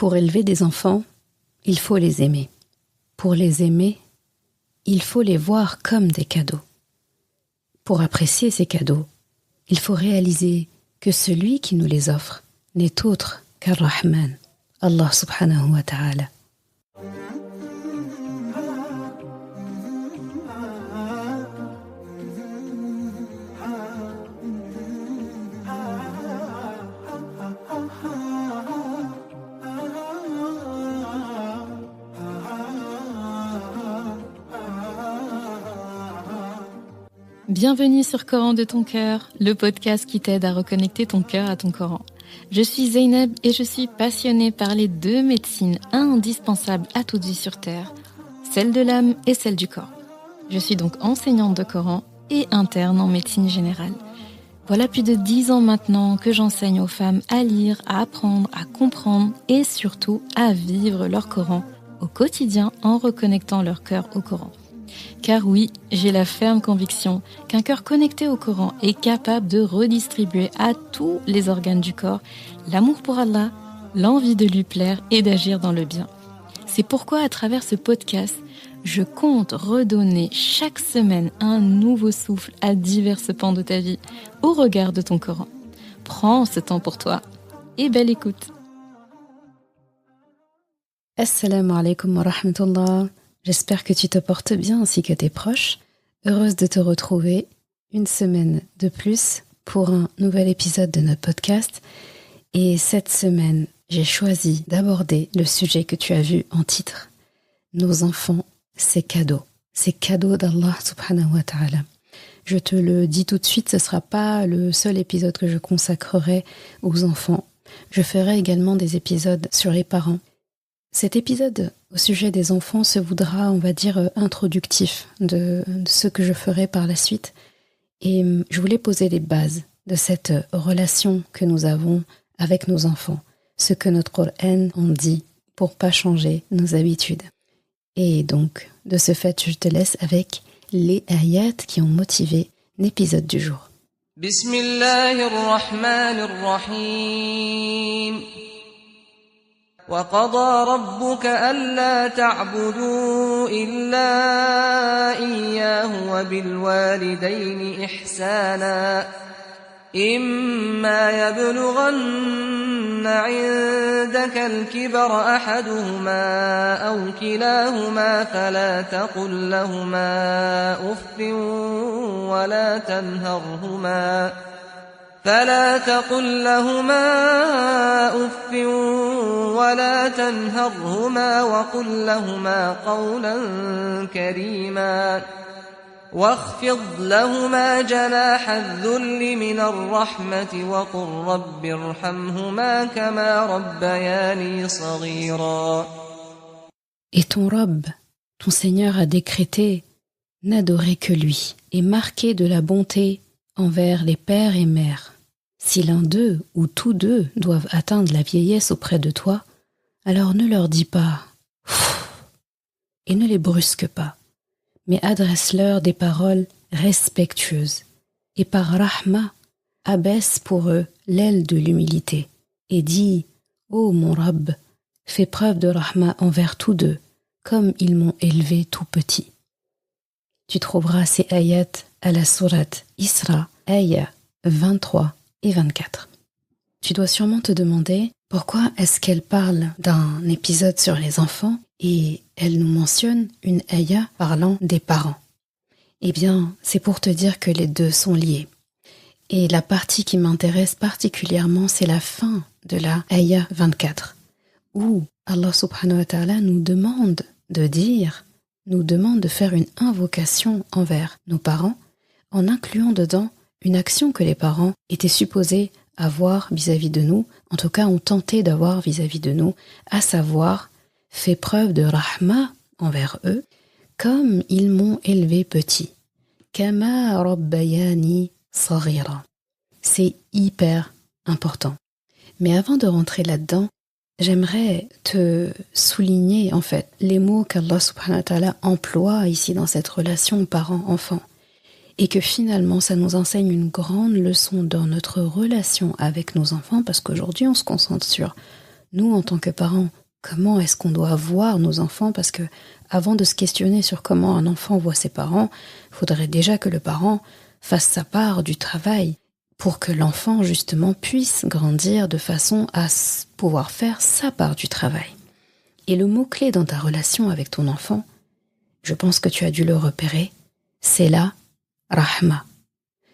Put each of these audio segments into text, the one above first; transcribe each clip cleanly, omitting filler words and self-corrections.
Pour élever des enfants, il faut les aimer. Pour les aimer, il faut les voir comme des cadeaux. Pour apprécier ces cadeaux, il faut réaliser que celui qui nous les offre n'est autre qu'Ar-Rahman, Allah subhanahu wa ta'ala. Bienvenue sur Coran de ton cœur, le podcast qui t'aide à reconnecter ton cœur à ton Coran. Je suis Zeynep et je suis passionnée par les deux médecines indispensables à toute vie sur Terre, celle de l'âme et celle du corps. Je suis donc enseignante de Coran et interne en médecine générale. Voilà plus de 10 ans maintenant que j'enseigne aux femmes à lire, à apprendre, à comprendre et surtout à vivre leur Coran au quotidien en reconnectant leur cœur au Coran. Car oui, j'ai la ferme conviction qu'un cœur connecté au Coran est capable de redistribuer à tous les organes du corps l'amour pour Allah, l'envie de lui plaire et d'agir dans le bien. C'est pourquoi à travers ce podcast, je compte redonner chaque semaine un nouveau souffle à divers pans de ta vie au regard de ton Coran. Prends ce temps pour toi et belle écoute. Assalamu alaikum wa rahmatullah. J'espère que tu te portes bien ainsi que tes proches. Heureuse de te retrouver une semaine de plus pour un nouvel épisode de notre podcast. Et cette semaine, j'ai choisi d'aborder le sujet que tu as vu en titre. Nos enfants, c'est cadeau. C'est cadeau d'Allah subhanahu wa ta'ala. Je te le dis tout de suite, ce ne sera pas le seul épisode que je consacrerai aux enfants. Je ferai également des épisodes sur les parents. Cet épisode au sujet des enfants se voudra, on va dire, introductif de ce que je ferai par la suite. Et je voulais poser les bases de cette relation que nous avons avec nos enfants, ce que notre Coran en dit pour pas changer nos habitudes. Et donc, de ce fait, je te laisse avec les ayats qui ont motivé l'épisode du jour. Bismillahirrahmanirrahim. وَقَضَى رَبُّكَ أَلَّا تَعْبُدُوا إِلَّا إِيَّاهُ وَبِالْوَالِدَيْنِ إِحْسَانًا إِمَّا يَبْلُغَنَّ عِندَكَ الْكِبَرَ أَحَدُهُمَا أَوْ كِلَاهُمَا فَلَا تَقُل لَّهُمَا أُفٍّ ولا تنهرهما وقل لهما قولا كريما واخفض لهما جناح الذل من الرحمة وقل رب ارحمهما كما ربياني صغيرا. Et ton Rabb, ton Seigneur a décrété n'adorer que lui et marquer de la bonté envers les pères et mères. Si l'un d'eux ou tous deux doivent atteindre la vieillesse auprès de toi, alors ne leur dis pas « et ne les brusque pas, mais adresse-leur des paroles respectueuses et par rahma, abaisse pour eux l'aile de l'humilité et dis « Ô mon Rabb, fais preuve de rahma envers tous deux, comme ils m'ont élevé tout petit. » Tu trouveras ces ayats à la sourate Isra, ayat 23 et 24. Tu dois sûrement te demander pourquoi est-ce qu'elle parle d'un épisode sur les enfants et elle nous mentionne une ayat parlant des parents. Eh bien, c'est pour te dire que les deux sont liés. Et la partie qui m'intéresse particulièrement, c'est la fin de la ayat 24, où Allah subhanahu wa ta'ala nous demande de faire une invocation envers nos parents en incluant dedans une action que les parents étaient supposés avoir vis-à-vis de nous, en tout cas ont tenté d'avoir vis-à-vis de nous, à savoir, fais preuve de rahma envers eux, comme ils m'ont élevé petit. Kama rabbayani saghira. C'est hyper important. Mais avant de rentrer là-dedans, j'aimerais te souligner en fait les mots qu'Allah subhanahu wa ta'ala emploie ici dans cette relation parent-enfant. Et que finalement, ça nous enseigne une grande leçon dans notre relation avec nos enfants, parce qu'aujourd'hui, on se concentre sur nous, en tant que parents, comment est-ce qu'on doit voir nos enfants? Parce que avant de se questionner sur comment un enfant voit ses parents, il faudrait déjà que le parent fasse sa part du travail pour que l'enfant, justement, puisse grandir de façon à pouvoir faire sa part du travail. Et le mot-clé dans ta relation avec ton enfant, je pense que tu as dû le repérer, c'est la rahma.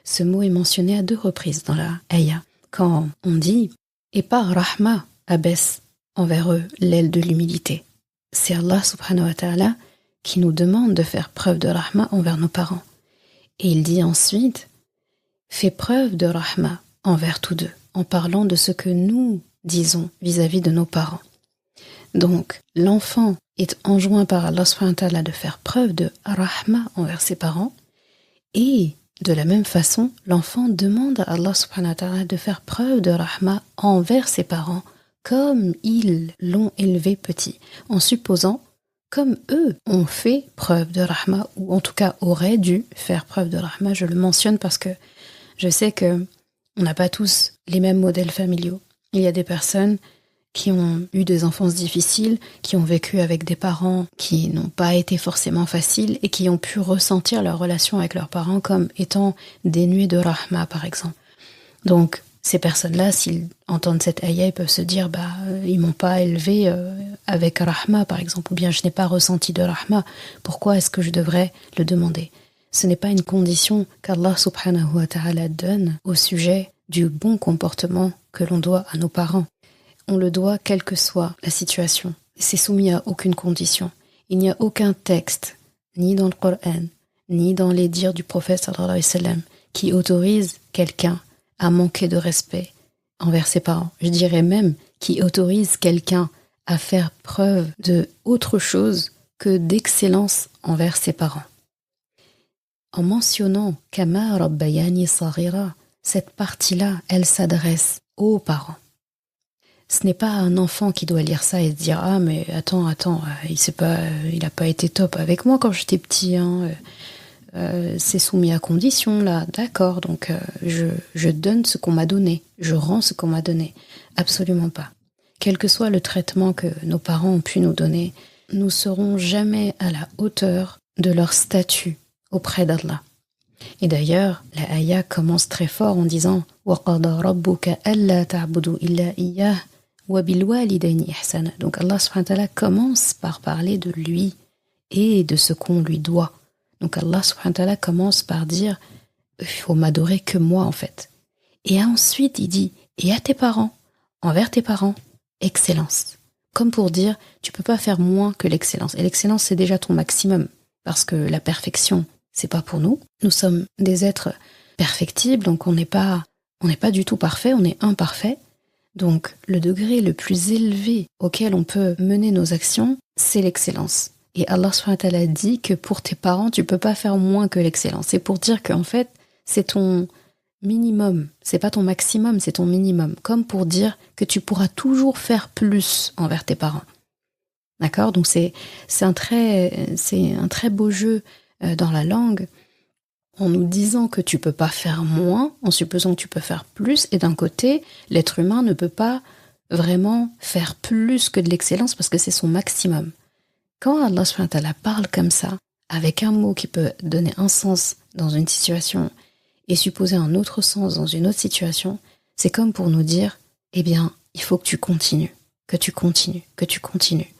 Ce mot est mentionné à 2 reprises dans la ayah, quand on dit « Et par rahma abaisse envers eux l'aile de l'humilité ». C'est Allah subhanahu wa ta'ala qui nous demande de faire preuve de rahma envers nos parents. Et il dit ensuite « Fais preuve de rahma envers tous deux », en parlant de ce que nous disons vis-à-vis de nos parents. Donc, l'enfant est enjoint par Allah subhanahu wa ta'ala de faire preuve de rahma envers ses parents, et de la même façon, l'enfant demande à Allah subhanahu wa ta'ala de faire preuve de rahma envers ses parents, comme ils l'ont élevé petit, en supposant, comme eux ont fait preuve de rahma, ou en tout cas auraient dû faire preuve de rahma. Je le mentionne parce que je sais que on n'a pas tous les mêmes modèles familiaux. Il y a des personnes qui ont eu des enfances difficiles, qui ont vécu avec des parents qui n'ont pas été forcément faciles et qui ont pu ressentir leur relation avec leurs parents comme étant dénuée de rahma, par exemple. Donc, ces personnes-là, s'ils entendent cette ayah, ils peuvent se dire ils m'ont pas élevé avec rahma, par exemple, ou bien je n'ai pas ressenti de rahma. Pourquoi est-ce que je devrais le demander? Ce n'est pas une condition qu'Allah subhanahu wa ta'ala donne au sujet du bon comportement que l'on doit à nos parents. On le doit quelle que soit la situation. C'est soumis à aucune condition. Il n'y a aucun texte, ni dans le Coran, ni dans les dires du prophète sallallahu alayhi wa sallam, qui autorise quelqu'un à manquer de respect envers ses parents. Je dirais même qui autorise quelqu'un à faire preuve de autre chose que d'excellence envers ses parents. En mentionnant Kama Rabbayani Saghira, cette partie-là, elle s'adresse aux parents. Ce n'est pas un enfant qui doit lire ça et se dire « Ah, mais attends, il n'a pas été top avec moi quand j'étais petit, hein. C'est soumis à condition, là, d'accord, donc je donne ce qu'on m'a donné, je rends ce qu'on m'a donné. » Absolument pas. Quel que soit le traitement que nos parents ont pu nous donner, nous ne serons jamais à la hauteur de leur statut auprès d'Allah. Et d'ailleurs, la ayah commence très fort en disant « Wa qada rabbuka alla ta'budu illa iyyah wa bil walidayni ihsana » Donc Allah subhanahu wa ta'ala commence par parler de lui et de ce qu'on lui doit. Donc Allah subhanahu wa ta'ala commence par dire « Il faut m'adorer que moi en fait ». Et ensuite il dit « Et à tes parents, envers tes parents, excellence ». Comme pour dire « Tu peux pas faire moins que l'excellence ». Et l'excellence c'est déjà ton maximum parce que la perfection c'est pas pour nous. Nous sommes des êtres perfectibles, donc on n'est pas du tout parfait, on est imparfait. Donc le degré le plus élevé auquel on peut mener nos actions, c'est l'excellence. Et Allah subhanahu wa ta'ala dit que pour tes parents, tu peux pas faire moins que l'excellence. C'est pour dire qu'en fait, c'est ton minimum. C'est pas ton maximum, c'est ton minimum. Comme pour dire que tu pourras toujours faire plus envers tes parents. D'accord? Donc c'est un très beau jeu dans la langue, en nous disant que tu peux pas faire moins, en supposant que tu peux faire plus, et d'un côté, l'être humain ne peut pas vraiment faire plus que de l'excellence parce que c'est son maximum. Quand Allah subhanahu wa ta'ala parle comme ça, avec un mot qui peut donner un sens dans une situation et supposer un autre sens dans une autre situation, c'est comme pour nous dire, eh bien, il faut que tu continues, que tu continues, que tu continues.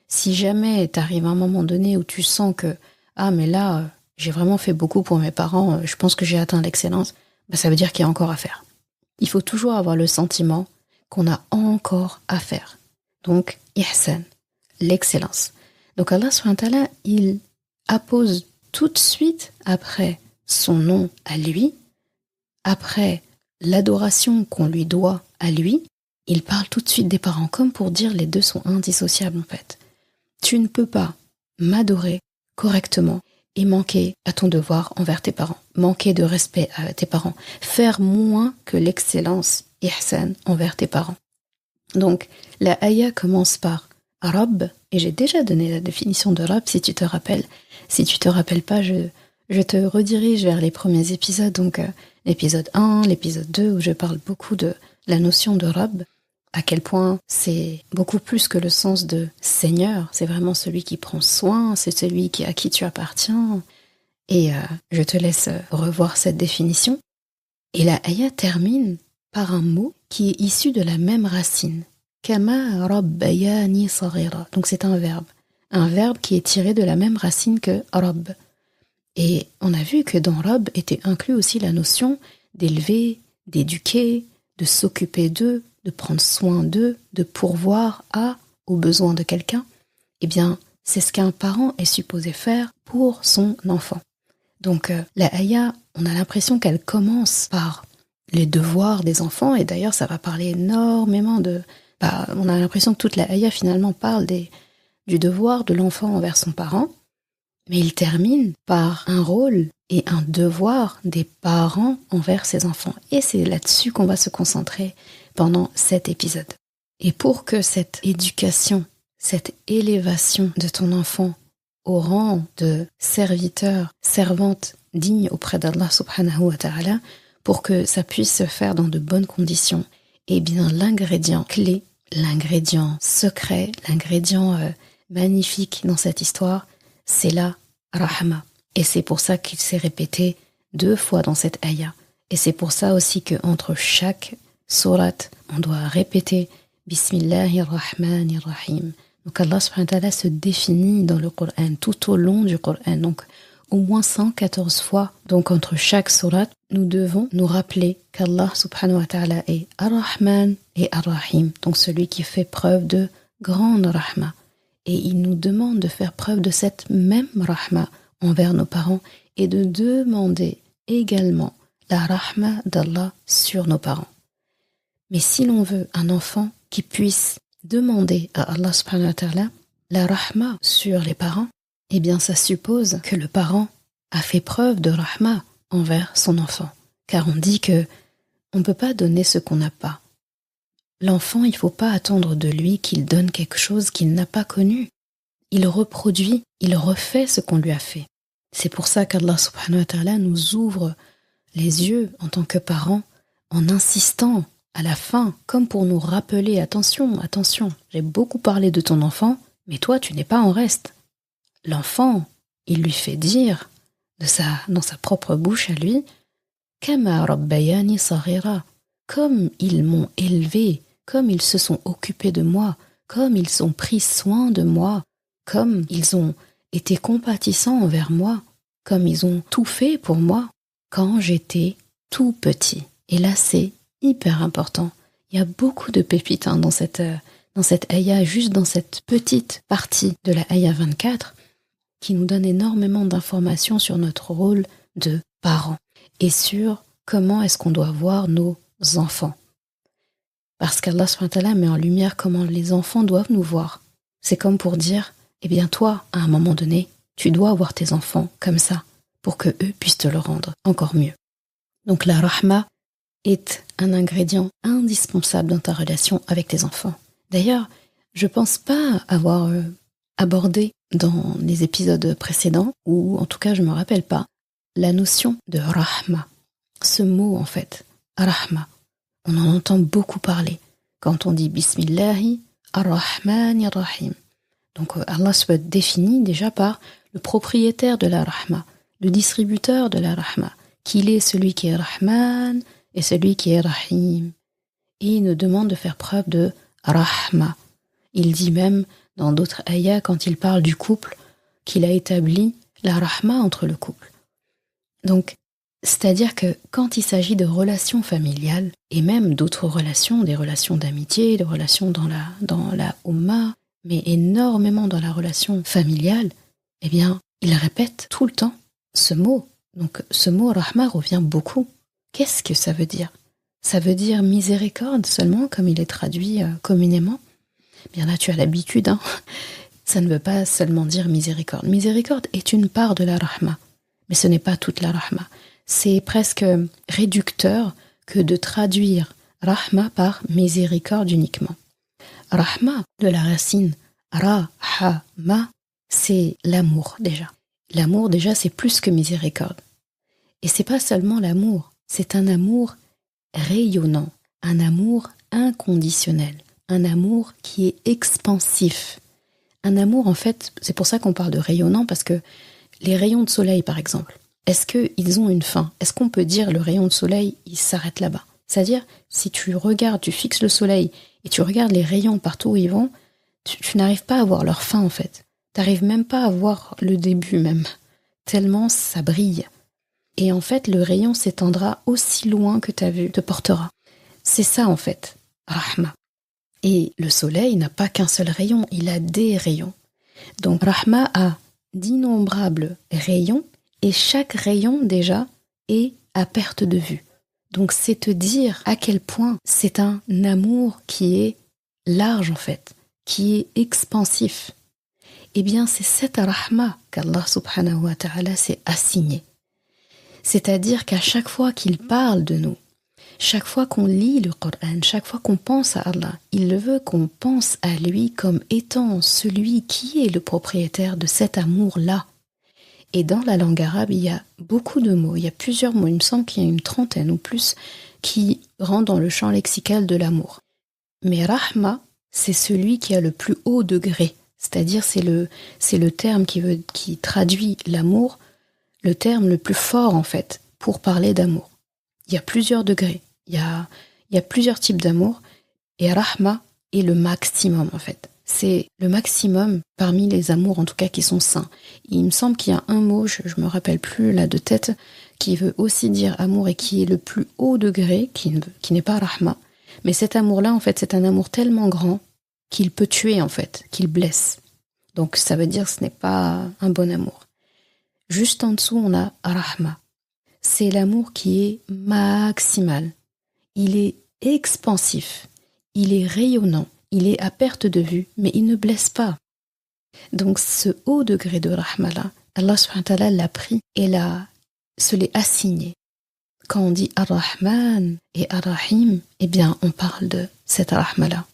Si jamais t'arrives à un moment donné où tu sens que ah mais là, j'ai vraiment fait beaucoup pour mes parents, je pense que j'ai atteint l'excellence, ça veut dire qu'il y a encore à faire. Il faut toujours avoir le sentiment qu'on a encore à faire. Donc, ihsan, l'excellence. Donc Allah subhanahu wa ta'ala, il appose tout de suite après son nom à lui, après l'adoration qu'on lui doit à lui, il parle tout de suite des parents, comme pour dire les deux sont indissociables en fait. Tu ne peux pas m'adorer correctement et manquer à ton devoir envers tes parents, manquer de respect à tes parents, faire moins que l'excellence ihsan envers tes parents. Donc la ayah commence par Rabb, et j'ai déjà donné la définition de Rabb si tu te rappelles. Si tu te rappelles pas, je te redirige vers les premiers épisodes, donc l'épisode 1, l'épisode 2, où je parle beaucoup de la notion de Rabb. à quel point c'est beaucoup plus que le sens de Seigneur, c'est vraiment celui qui prend soin, c'est celui à qui tu appartiens. Et je te laisse revoir cette définition. Et la ayah termine par un mot qui est issu de la même racine. Kama rabbayani saghira. Donc c'est un verbe qui est tiré de la même racine que rabb. Et on a vu que dans rabb était inclus aussi la notion d'élever, d'éduquer, de s'occuper d'eux, de prendre soin d'eux, de pourvoir aux besoins de quelqu'un. Eh bien, c'est ce qu'un parent est supposé faire pour son enfant. Donc la ayah, on a l'impression qu'elle commence par les devoirs des enfants, et d'ailleurs ça va parler énormément on a l'impression que toute la ayah finalement parle du devoir de l'enfant envers son parent, mais il termine par un rôle et un devoir des parents envers ses enfants. Et c'est là-dessus qu'on va se concentrer pendant cet épisode. Et pour que cette éducation, cette élévation de ton enfant au rang de serviteur, servante digne auprès d'Allah subhanahu wa ta'ala, pour que ça puisse se faire dans de bonnes conditions, eh bien l'ingrédient clé, l'ingrédient secret, l'ingrédient magnifique dans cette histoire, c'est la rahma. Et c'est pour ça qu'il s'est répété 2 fois dans cette ayah. Et c'est pour ça aussi qu'entre chaque sourate, on doit répéter Bismillahirrahmanirrahim. Donc Allah subhanahu wa ta'ala se définit dans le Coran, tout au long du Coran, donc au moins 114 fois. Donc entre chaque sourate, nous devons nous rappeler qu'Allah subhanahu wa ta'ala est Ar-Rahman et Ar-Rahim, donc celui qui fait preuve de grande rahma. Et il nous demande de faire preuve de cette même rahma envers nos parents et de demander également la rahma d'Allah sur nos parents. Mais si l'on veut un enfant qui puisse demander à Allah subhanahu wa ta'ala la rahma sur les parents, eh bien ça suppose que le parent a fait preuve de rahma envers son enfant. Car on dit que on ne peut pas donner ce qu'on n'a pas. L'enfant, il ne faut pas attendre de lui qu'il donne quelque chose qu'il n'a pas connu. Il reproduit, il refait ce qu'on lui a fait. C'est pour ça qu'Allah subhanahu wa ta'ala nous ouvre les yeux en tant que parents en insistant à la fin, comme pour nous rappeler, attention, j'ai beaucoup parlé de ton enfant, mais toi tu n'es pas en reste. L'enfant, il lui fait dire dans sa propre bouche à lui, Kama rabbayani saghira, comme ils m'ont élevé, comme ils se sont occupés de moi, comme ils ont pris soin de moi, comme ils ont été compatissants envers moi, comme ils ont tout fait pour moi quand j'étais tout petit. Et là, c'est hyper important. Il y a beaucoup de pépites dans cette ayah, juste dans cette petite partie de la ayah 24, qui nous donne énormément d'informations sur notre rôle de parents et sur comment est-ce qu'on doit voir nos enfants. Parce qu'Allah subhanahu wa ta'ala met en lumière comment les enfants doivent nous voir. C'est comme pour dire, eh bien toi, à un moment donné, tu dois voir tes enfants comme ça, pour que eux puissent te le rendre encore mieux. Donc la rahma est un ingrédient indispensable dans ta relation avec tes enfants. D'ailleurs, je pense pas avoir abordé dans les épisodes précédents, ou en tout cas je me rappelle pas, la notion de rahma. Ce mot en fait, rahma, on en entend beaucoup parler quand on dit Bismillahi ar-Rahmani ar-Rahim. Donc Allah se définit déjà par le propriétaire de la rahma, le distributeur de la rahma, qu'il est celui qui est Rahman et celui qui est Rahim. Et il nous demande de faire preuve de rahma. Il dit même dans d'autres ayahs, quand il parle du couple, qu'il a établi la rahma entre le couple. Donc, c'est-à-dire que quand il s'agit de relations familiales, et même d'autres relations, des relations d'amitié, des relations dans la Ummah, mais énormément dans la relation familiale, eh bien, il répète tout le temps ce mot. Donc, ce mot rahma revient beaucoup. Qu'est-ce que ça veut dire ? Ça veut dire miséricorde seulement, comme il est traduit communément. Bien là, tu as l'habitude, Ça ne veut pas seulement dire miséricorde. Miséricorde est une part de la rahma, mais ce n'est pas toute la rahma. C'est presque réducteur que de traduire rahma par miséricorde uniquement. Rahma, de la racine ra-ha-ma, c'est l'amour déjà. L'amour déjà, c'est plus que miséricorde. Et c'est pas seulement l'amour, c'est un amour rayonnant, un amour inconditionnel, un amour qui est expansif. Un amour, en fait, c'est pour ça qu'on parle de rayonnant, parce que les rayons de soleil, par exemple, est-ce qu'ils ont une fin? Est-ce qu'on peut dire le rayon de soleil, il s'arrête là-bas? C'est-à-dire, si tu regardes, tu fixes le soleil et tu regardes les rayons partout où ils vont, tu n'arrives pas à voir leur fin, en fait. Tu n'arrives même pas à voir le début, même. Tellement ça brille. Et en fait, le rayon s'étendra aussi loin que ta vue te portera. C'est ça, en fait, Rahma. Et le soleil n'a pas qu'un seul rayon, il a des rayons. Donc, Rahma a d'innombrables rayons, et chaque rayon, déjà, est à perte de vue. Donc, c'est te dire à quel point c'est un amour qui est large, en fait, qui est expansif. Eh bien, c'est cette Rahma qu'Allah subhanahu wa ta'ala s'est assigné. C'est-à-dire qu'à chaque fois qu'il parle de nous, chaque fois qu'on lit le Coran, chaque fois qu'on pense à Allah, il veut qu'on pense à lui comme étant celui qui est le propriétaire de cet amour-là. Et dans la langue arabe, il y a beaucoup de mots, il y a plusieurs mots, il me semble qu'il y a une trentaine ou plus, qui rentrent dans le champ lexical de l'amour. Mais Rahma, c'est celui qui a le plus haut degré, c'est-à-dire c'est le terme qui traduit l'amour, le terme le plus fort en fait, pour parler d'amour. Il y a plusieurs degrés, il y a plusieurs types d'amour, et Rahma est le maximum en fait. C'est le maximum parmi les amours en tout cas qui sont sains. Il me semble qu'il y a un mot, je me rappelle plus là de tête, qui veut aussi dire amour et qui est le plus haut degré, qui n'est pas Rahma. Mais cet amour-là en fait c'est un amour tellement grand qu'il peut tuer en fait, qu'il blesse. Donc ça veut dire que ce n'est pas un bon amour. Juste en dessous on a Rahma. C'est l'amour qui est maximal. Il est expansif, il est rayonnant, il est à perte de vue, mais il ne blesse pas. Donc ce haut degré de Rahma-là, Allah subhanahu wa ta'ala l'a pris et se l'est assigné. Quand on dit Ar-Rahman et Ar-Rahim, eh bien on parle de cette Rahma-là.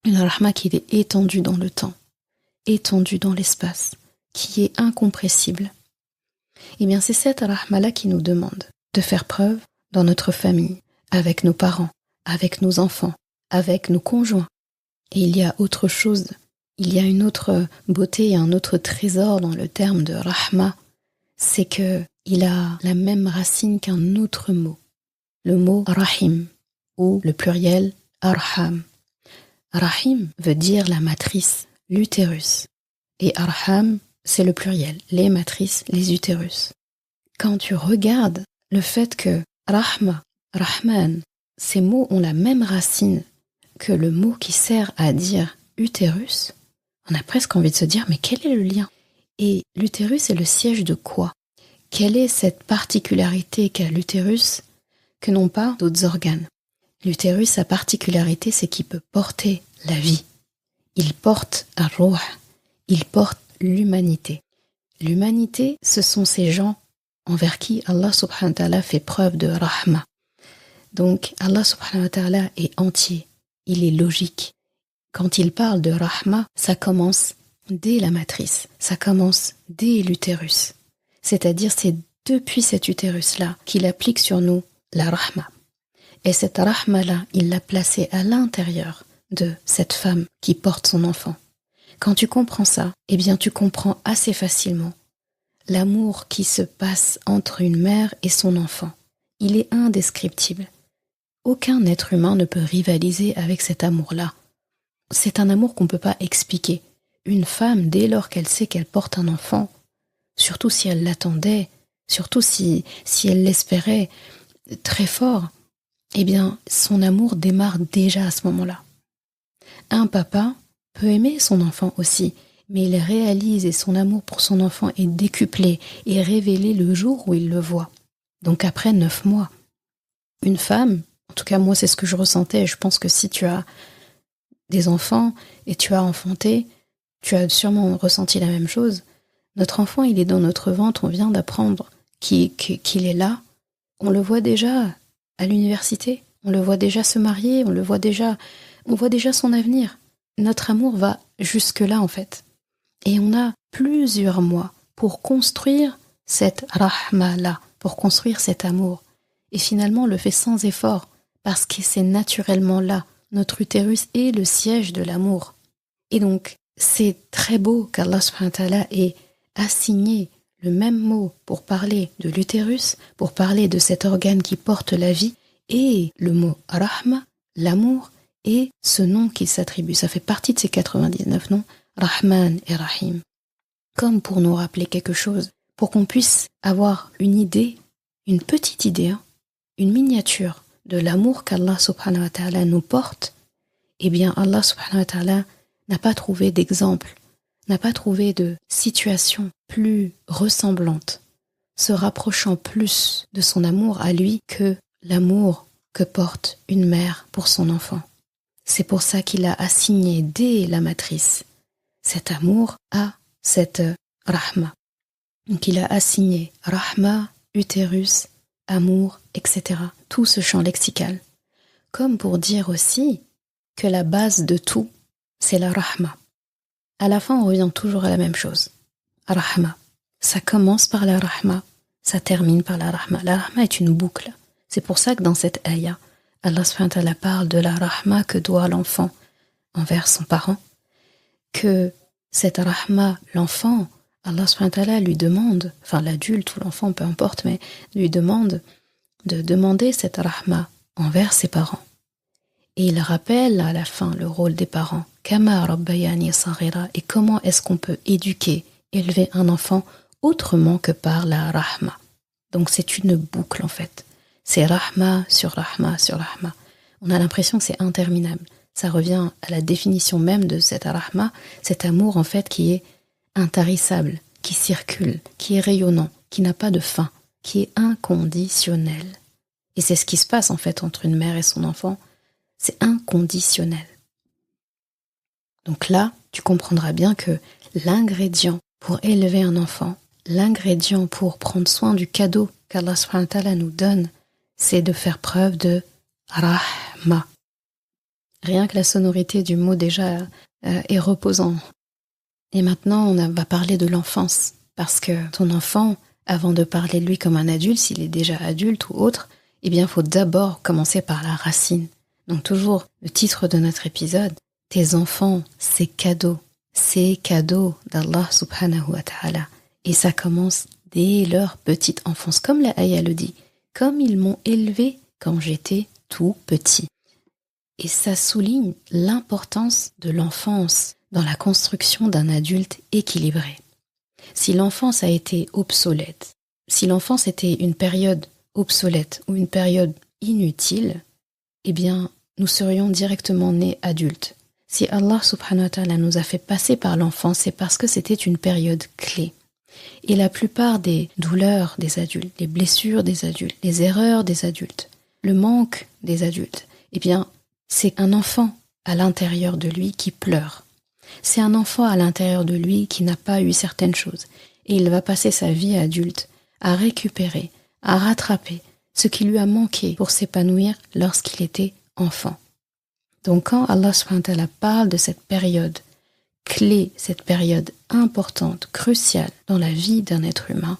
Une Rahma qui est étendue dans le temps, étendue dans l'espace, qui est incompressible. Eh bien c'est cette Rahma-là qui nous demande de faire preuve dans notre famille, avec nos parents, avec nos enfants, avec nos conjoints. Et il y a autre chose, il y a une autre beauté et un autre trésor dans le terme de Rahma, c'est que il a la même racine qu'un autre mot, le mot Rahim, ou le pluriel Arham. Rahim veut dire la matrice, l'utérus, et Arham, c'est le pluriel, les matrices, les utérus. Quand tu regardes le fait que Rahma, Rahman, ces mots ont la même racine que le mot qui sert à dire utérus, on a presque envie de se dire mais quel est le lien? Et l'utérus est le siège de quoi? Quelle est cette particularité qu'a l'utérus que n'ont pas d'autres organes? L'utérus, sa particularité, c'est qu'il peut porter la vie. Il porte ar-ruh, il porte l'humanité. L'humanité, ce sont ces gens envers qui Allah subhanahu wa ta'ala fait preuve de rahma. Donc Allah subhanahu wa ta'ala est entier, il est logique. Quand il parle de rahma, ça commence dès la matrice, ça commence dès l'utérus. C'est-à-dire c'est depuis cet utérus-là qu'il applique sur nous la rahma. Et cette rahma-là, il l'a placée à l'intérieur de cette femme qui porte son enfant. Quand tu comprends ça, eh bien tu comprends assez facilement l'amour qui se passe entre une mère et son enfant. Il est indescriptible. Aucun être humain ne peut rivaliser avec cet amour-là. C'est un amour qu'on ne peut pas expliquer. Une femme, dès lors qu'elle sait qu'elle porte un enfant, surtout si elle l'attendait, surtout si elle l'espérait très fort, eh bien son amour démarre déjà à ce moment-là. Un papa peut aimer son enfant aussi, mais il réalise et son amour pour son enfant est décuplé et révélé le jour où il le voit. Donc après 9 mois. Une femme, en tout cas moi c'est ce que je ressentais, et je pense que si tu as des enfants et tu as enfanté, tu as sûrement ressenti la même chose. Notre enfant, il est dans notre ventre, on vient d'apprendre qu'il est là. On le voit déjà à l'université, on le voit déjà se marier, on voit déjà son avenir. Notre amour va jusque-là en fait. Et on a plusieurs mois pour construire cette rahma-là, pour construire cet amour. Et finalement, on le fait sans effort, parce que c'est naturellement là Notre utérus est le siège de l'amour. Et donc, c'est très beau qu'Allah subhanahu wa ta'ala ait assigné le même mot pour parler de l'utérus, pour parler de cet organe qui porte la vie, et le mot rahma, l'amour, et ce nom qu'il s'attribue. Ça fait partie de ces 99 noms, Rahman et Rahim. Comme pour nous rappeler quelque chose, pour qu'on puisse avoir une idée, une petite idée, une miniature de l'amour qu'Allah subhanahu wa ta'ala nous porte, eh bien Allah subhanahu wa ta'ala n'a pas trouvé d'exemple, n'a pas trouvé de situation plus ressemblante, se rapprochant plus de son amour à lui que l'amour que porte une mère pour son enfant. C'est pour ça qu'il a assigné dès la matrice cet amour à cette rahma. Donc il a assigné rahma, utérus, amour, etc. Tout ce champ lexical. Comme pour dire aussi que la base de tout, c'est la rahma. À la fin, on revient toujours à la même chose. Rahma. Ça commence par la rahma, ça termine par la rahma. La rahma est une boucle. C'est pour ça que dans cette ayah, Allah subhanahu wa ta'ala parle de la rahma que doit l'enfant envers son parent, que cette rahma, l'enfant, Allah subhanahu wa ta'ala lui demande, enfin l'adulte ou l'enfant, peu importe, mais lui demande de demander cette rahma envers ses parents. Et il rappelle à la fin le rôle des parents. Kama rabbayani saghira, et comment est-ce qu'on peut éduquer, élever un enfant autrement que par la rahma. Donc c'est une boucle en fait. C'est rahma sur rahma sur rahma. On a l'impression que c'est interminable. Ça revient à la définition même de cette rahma, cet amour en fait qui est intarissable, qui circule, qui est rayonnant, qui n'a pas de fin, qui est inconditionnel. Et c'est ce qui se passe en fait entre une mère et son enfant. C'est inconditionnel. Donc là, tu comprendras bien que l'ingrédient pour élever un enfant, l'ingrédient pour prendre soin du cadeau qu'Allah subhanahu wa ta'ala nous donne, c'est de faire preuve de rahma. Rien que la sonorité du mot déjà est reposant. Et maintenant, on va parler de l'enfance. Parce que ton enfant, avant de parler de lui comme un adulte, s'il est déjà adulte ou autre, eh bien, il faut d'abord commencer par la racine. Donc toujours, le titre de notre épisode, tes enfants, c'est cadeau d'Allah subhanahu wa ta'ala. Et ça commence dès leur petite enfance, comme la ayah le dit, comme ils m'ont élevé quand j'étais tout petit. Et ça souligne l'importance de l'enfance dans la construction d'un adulte équilibré. Si l'enfance a été obsolète, si l'enfance était une période obsolète ou une période inutile, eh bien, nous serions directement nés adultes. Si Allah subhanahu wa ta'ala nous a fait passer par l'enfance, c'est parce que c'était une période clé. Et la plupart des douleurs des adultes, les blessures des adultes, les erreurs des adultes, le manque des adultes, eh bien, c'est un enfant à l'intérieur de lui qui pleure. C'est un enfant à l'intérieur de lui qui n'a pas eu certaines choses. Et il va passer sa vie adulte à récupérer, à rattraper ce qui lui a manqué pour s'épanouir lorsqu'il était enfant. Donc quand Allah subhanahu wa ta'ala parle de cette période clé, cette période importante, cruciale dans la vie d'un être humain,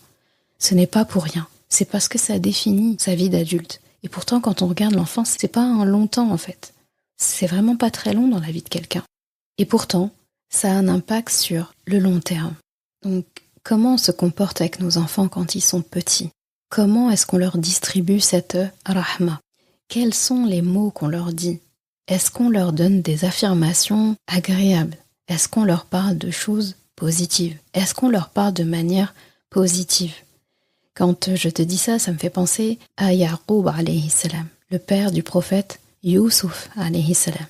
ce n'est pas pour rien. C'est parce que ça définit sa vie d'adulte. Et pourtant, quand on regarde l'enfance, c'est pas un long temps en fait. C'est vraiment pas très long dans la vie de quelqu'un. Et pourtant, ça a un impact sur le long terme. Donc, comment on se comporte avec nos enfants quand ils sont petits? Comment est-ce qu'on leur distribue cette rahma? Quels sont les mots qu'on leur dit? Est-ce qu'on leur donne des affirmations agréables? Est-ce qu'on leur parle de choses positives? Est-ce qu'on leur parle de manière positive? Quand je te dis ça, ça me fait penser à Ya'qub alayhi salam, le père du prophète Youssouf alayhi salam.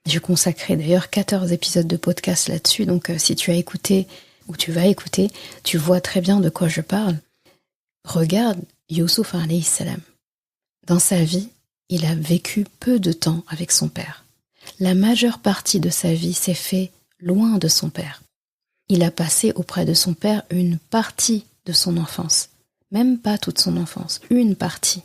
J'ai consacré d'ailleurs 14 épisodes de podcast là-dessus, donc si tu as écouté ou tu vas écouter, tu vois très bien de quoi je parle. Regarde Youssouf alayhi salam. Dans sa vie, il a vécu peu de temps avec son père. La majeure partie de sa vie s'est faite loin de son père. Il a passé auprès de son père une partie de son enfance. Même pas toute son enfance, une partie.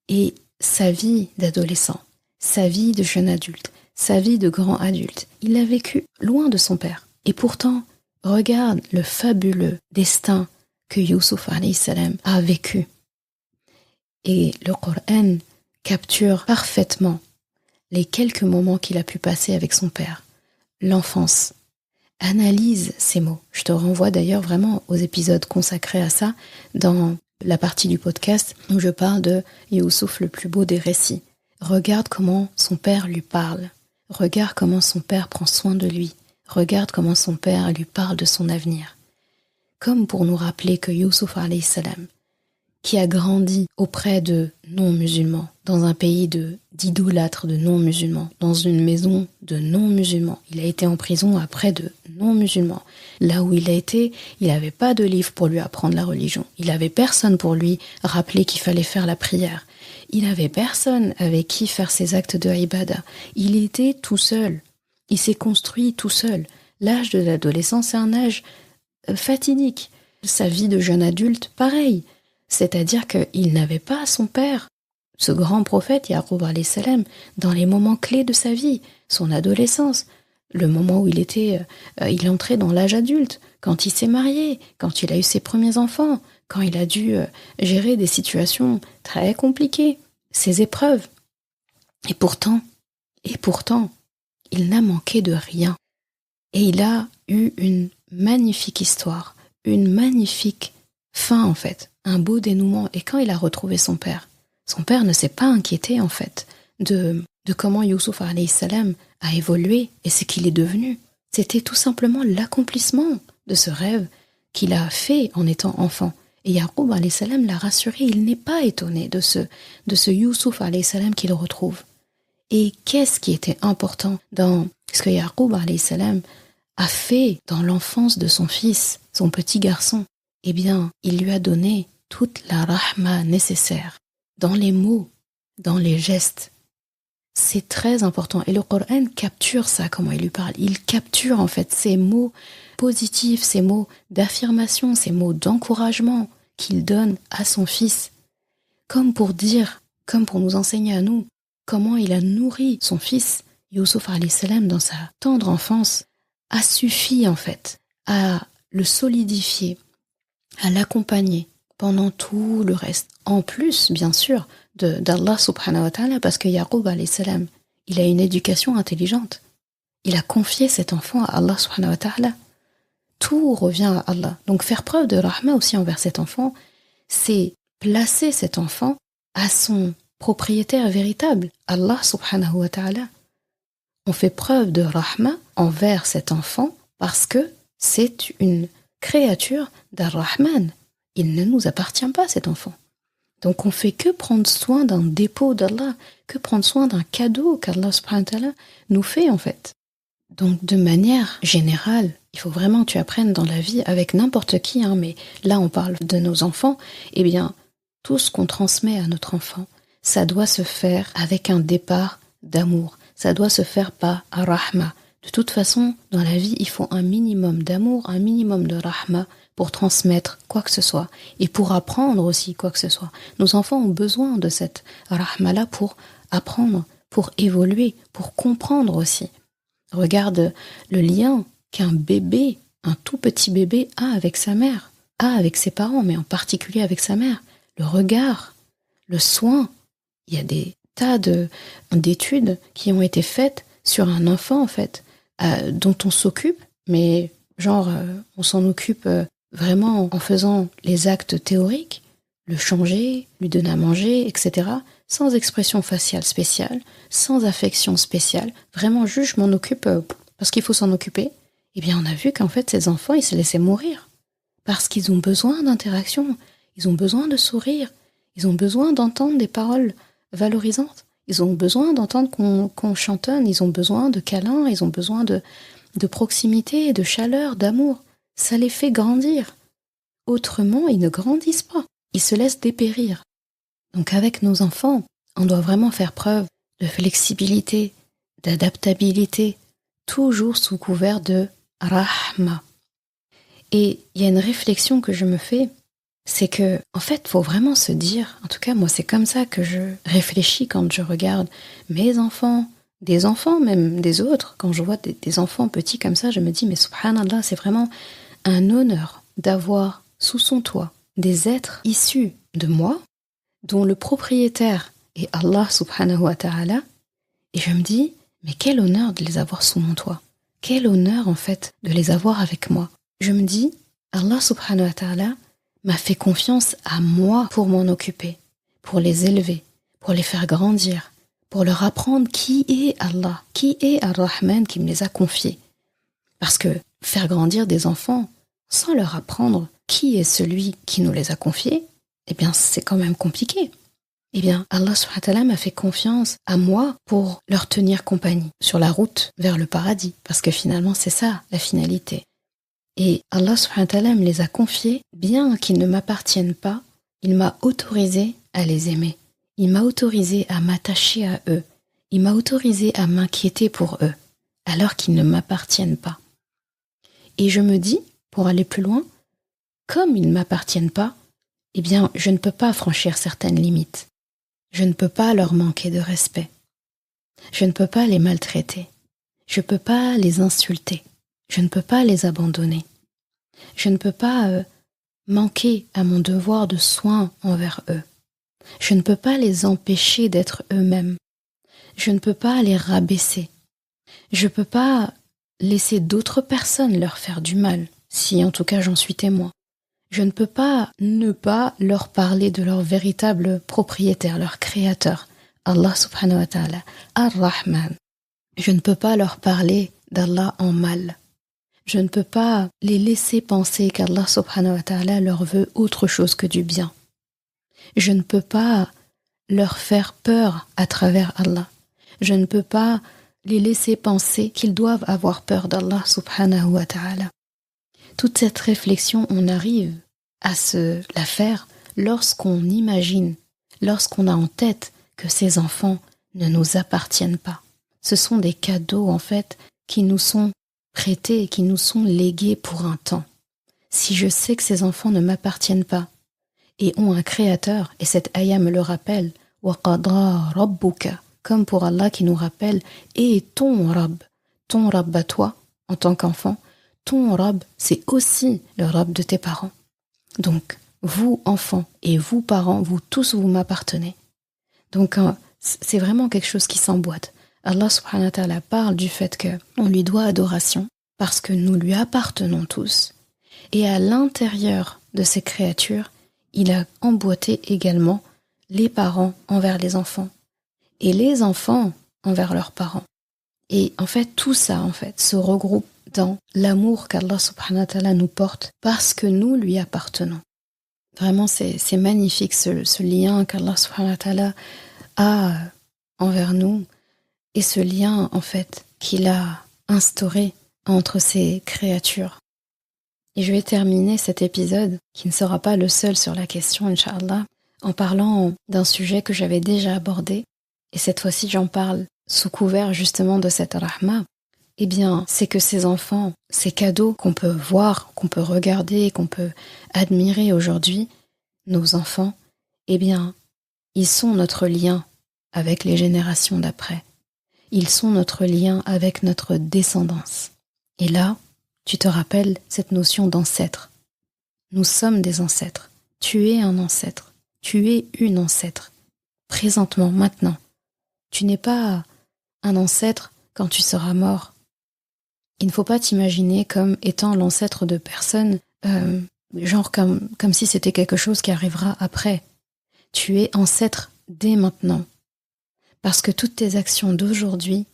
Et sa vie d'adolescent, sa vie de jeune adulte, sa vie de grand adulte, il l'a vécu loin de son père. Et pourtant, regarde le fabuleux destin que Youssouf alayhi salam a vécu. Et le Coran capture parfaitement les quelques moments qu'il a pu passer avec son père, l'enfance. Analyse ces mots. Je te renvoie d'ailleurs vraiment aux épisodes consacrés à ça dans la partie du podcast où je parle de Youssouf, le plus beau des récits. Regarde comment son père lui parle. Regarde comment son père prend soin de lui. Regarde comment son père lui parle de son avenir. Comme pour nous rappeler que Youssouf alayhi salam, qui a grandi auprès de non-musulmans, dans un pays d'idolâtres de non-musulmans, dans une maison de non-musulmans. Il a été en prison après de non-musulmans. Là où il a été, il n'avait pas de livre pour lui apprendre la religion. Il n'avait personne pour lui rappeler qu'il fallait faire la prière. Il n'avait personne avec qui faire ses actes de ibada. Il était tout seul. Il s'est construit tout seul. L'âge de l'adolescence est un âge fatidique. Sa vie de jeune adulte, pareil. C'est-à-dire qu'il n'avait pas son père, ce grand prophète Yaqub alayhi salam, dans les moments clés de sa vie, son adolescence, le moment où il entrait dans l'âge adulte, quand il s'est marié, quand il a eu ses premiers enfants, quand il a dû gérer des situations très compliquées, ses épreuves. Et pourtant, il n'a manqué de rien. Et il a eu une magnifique histoire, une magnifique fin en fait, un beau dénouement. Et quand il a retrouvé son père ne s'est pas inquiété en fait de comment Youssouf alayhi salam a évolué et ce qu'il est devenu. C'était tout simplement l'accomplissement de ce rêve qu'il a fait en étant enfant. Et Yaqub alayhi salam l'a rassuré, il n'est pas étonné de ce Youssouf alayhi salam qu'il retrouve. Et qu'est-ce qui était important dans ce que Yaqub alayhi salam a fait dans l'enfance de son fils, son petit garçon? Eh bien, il lui a donné toute la rahma nécessaire, dans les mots, dans les gestes. C'est très important. Et le Coran capture ça, comment il lui parle. Il capture en fait ces mots positifs, ces mots d'affirmation, ces mots d'encouragement qu'il donne à son fils. Comme pour nous enseigner à nous, comment il a nourri son fils, Youssouf alayhi salam, dans sa tendre enfance, a suffi en fait à le solidifier, à l'accompagner pendant tout le reste. En plus, bien sûr, d'Allah subhanahu wa ta'ala, parce que Yaqub alayhi salam, il a une éducation intelligente. Il a confié cet enfant à Allah subhanahu wa ta'ala. Tout revient à Allah. Donc faire preuve de rahma aussi envers cet enfant, c'est placer cet enfant à son propriétaire véritable, Allah subhanahu wa ta'ala. On fait preuve de rahma envers cet enfant parce que c'est une créature d'Ar-Rahman. Il ne nous appartient pas, cet enfant. Donc on fait que prendre soin d'un dépôt d'Allah, que prendre soin d'un cadeau qu'Allah subhanahu wa ta'ala nous fait en fait. Donc de manière générale, il faut vraiment que tu apprennes dans la vie avec n'importe qui, mais là on parle de nos enfants, eh bien tout ce qu'on transmet à notre enfant, ça doit se faire avec un départ d'amour, ça doit se faire par rahma. De toute façon, dans la vie, il faut un minimum d'amour, un minimum de rahma pour transmettre quoi que ce soit et pour apprendre aussi quoi que ce soit. Nos enfants ont besoin de cette rahma-là pour apprendre, pour évoluer, pour comprendre aussi. Regarde le lien qu'un bébé, un tout petit bébé a avec sa mère, a avec ses parents, mais en particulier avec sa mère. Le regard, le soin. Il y a des tas d'études qui ont été faites sur un enfant en fait, dont on s'occupe, mais on s'en occupe vraiment en faisant les actes théoriques, le changer, lui donner à manger, etc., sans expression faciale spéciale, sans affection spéciale, vraiment juste je m'en occupe parce qu'il faut s'en occuper. Eh bien on a vu qu'en fait ces enfants, ils se laissaient mourir, parce qu'ils ont besoin d'interaction, ils ont besoin de sourire, ils ont besoin d'entendre des paroles valorisantes, ils ont besoin d'entendre qu'on chantonne, ils ont besoin de câlins, ils ont besoin de proximité, de chaleur, d'amour. Ça les fait grandir. Autrement, ils ne grandissent pas. Ils se laissent dépérir. Donc avec nos enfants, on doit vraiment faire preuve de flexibilité, d'adaptabilité, toujours sous couvert de rahma. Et il y a une réflexion que je me fais, c'est que, en fait, faut vraiment se dire, en tout cas, moi, c'est comme ça que je réfléchis quand je regarde mes enfants, des enfants, même des autres. Quand je vois des enfants petits comme ça, je me dis, mais subhanallah, c'est vraiment un honneur d'avoir sous son toit des êtres issus de moi, dont le propriétaire est Allah subhanahu wa ta'ala, Et je me dis, mais quel honneur de les avoir sous mon toit. Quel honneur en fait de les avoir avec moi. Je me dis, Allah subhanahu wa ta'ala m'a fait confiance à moi pour m'en occuper, pour les élever, pour les faire grandir, pour leur apprendre qui est Allah, qui est Ar-Rahman qui me les a confiés. Parce que faire grandir des enfants sans leur apprendre qui est celui qui nous les a confiés, eh bien c'est quand même compliqué. Eh bien Allah subhanahu wa ta'ala m'a fait confiance à moi pour leur tenir compagnie sur la route vers le paradis. Parce que finalement c'est ça la finalité. Et Allah subhanahu wa ta'ala me les a confiés, bien qu'ils ne m'appartiennent pas, il m'a autorisé à les aimer. Il m'a autorisé à m'attacher à eux. Il m'a autorisé à m'inquiéter pour eux, alors qu'ils ne m'appartiennent pas. Et je me dis, pour aller plus loin, comme ils ne m'appartiennent pas, eh bien, je ne peux pas franchir certaines limites. Je ne peux pas leur manquer de respect. Je ne peux pas les maltraiter. Je ne peux pas les insulter. Je ne peux pas les abandonner. Je ne peux pas manquer à mon devoir de soin envers eux. Je ne peux pas les empêcher d'être eux-mêmes. Je ne peux pas les rabaisser. Je ne peux pas laisser d'autres personnes leur faire du mal, si en tout cas j'en suis témoin. Je ne peux pas ne pas leur parler de leur véritable propriétaire, leur créateur, Allah subhanahu wa ta'ala, Ar-Rahman. Je ne peux pas leur parler d'Allah en mal. Je ne peux pas les laisser penser qu'Allah subhanahu wa ta'ala leur veut autre chose que du bien. Je ne peux pas leur faire peur à travers Allah. Je ne peux pas les laisser penser qu'ils doivent avoir peur d'Allah subhanahu wa ta'ala. Toute cette réflexion, on arrive à la faire lorsqu'on imagine, lorsqu'on a en tête que ces enfants ne nous appartiennent pas. Ce sont des cadeaux, en fait, qui nous sont prêtés, qui nous sont légués pour un temps. Si je sais que ces enfants ne m'appartiennent pas et ont un créateur, et cette ayah me le rappelle, wa qadra rabbuka, comme pour Allah qui nous rappelle, et ton Rabb à toi, en tant qu'enfant, ton Rabb, c'est aussi le Rabb de tes parents. Donc, vous, enfants, et vous, parents, vous tous, vous m'appartenez. Donc, c'est vraiment quelque chose qui s'emboîte. Allah subhanahu wa ta'ala parle du fait qu'on lui doit adoration, parce que nous lui appartenons tous. Et à l'intérieur de ces créatures, il a emboîté également les parents envers les enfants, et les enfants envers leurs parents. Et en fait, tout ça, se regroupe dans l'amour qu'Allah subhanahu wa ta'ala nous porte parce que nous lui appartenons. Vraiment, c'est magnifique ce lien qu'Allah subhanahu wa ta'ala a envers nous et ce lien, en fait, qu'il a instauré entre ces créatures. Et je vais terminer cet épisode, qui ne sera pas le seul sur la question, Inch'Allah, en parlant d'un sujet que j'avais déjà abordé, et cette fois-ci j'en parle sous couvert justement de cette rahma. Eh bien, c'est que ces enfants, ces cadeaux qu'on peut voir, qu'on peut regarder, qu'on peut admirer aujourd'hui, nos enfants, eh bien, ils sont notre lien avec les générations d'après. Ils sont notre lien avec notre descendance. Et là, tu te rappelles cette notion d'ancêtre. Nous sommes des ancêtres. Tu es un ancêtre. Tu es une ancêtre. Présentement, maintenant. Tu n'es pas un ancêtre quand tu seras mort. Il ne faut pas t'imaginer comme étant l'ancêtre de personnes, genre comme si c'était quelque chose qui arrivera après. Tu es ancêtre dès maintenant. Parce que toutes tes actions d'aujourd'hui